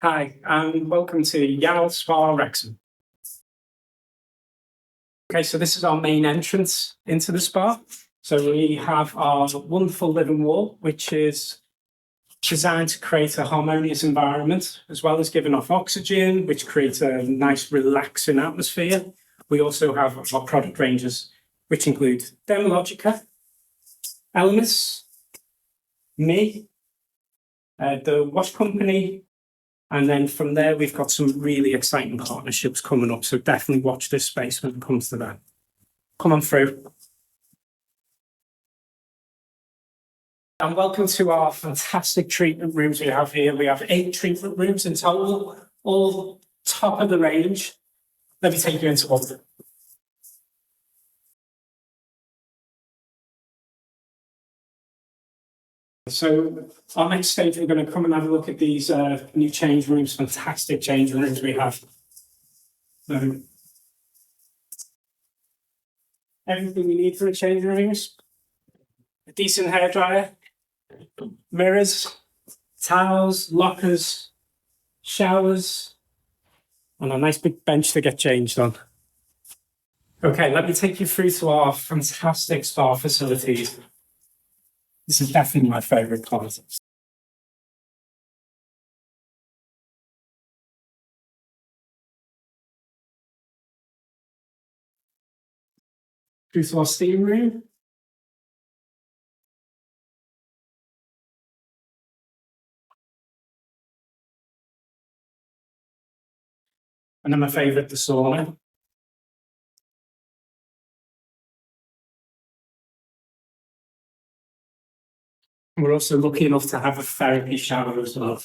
Hi, and welcome to Iâl Spa Wrexham. Okay, so this is our main entrance into the spa. So we have our wonderful living wall, which is designed to create a harmonious environment, as well as giving off oxygen, which creates a nice relaxing atmosphere. We also have our product ranges, which include Dermalogica, Elemis, me, the wash company, and then from there, we've got some really exciting partnerships coming up. So definitely watch this space when it comes to that. Come on through. And welcome to our fantastic treatment rooms we have here. We have 8 treatment rooms in total, all top of the range. Let me take you into one. So our next stage, we're going to come and have a look at these new change rooms, fantastic change rooms we have. Everything we need for a change rooms, a decent hairdryer, mirrors, towels, lockers, showers, and a nice big bench to get changed on. Okay, let me take you through to our fantastic spa facilities. This is definitely my favourite part. Through to our steam room. And then my favourite, the sauna. We're also lucky enough to have a therapy shower as well.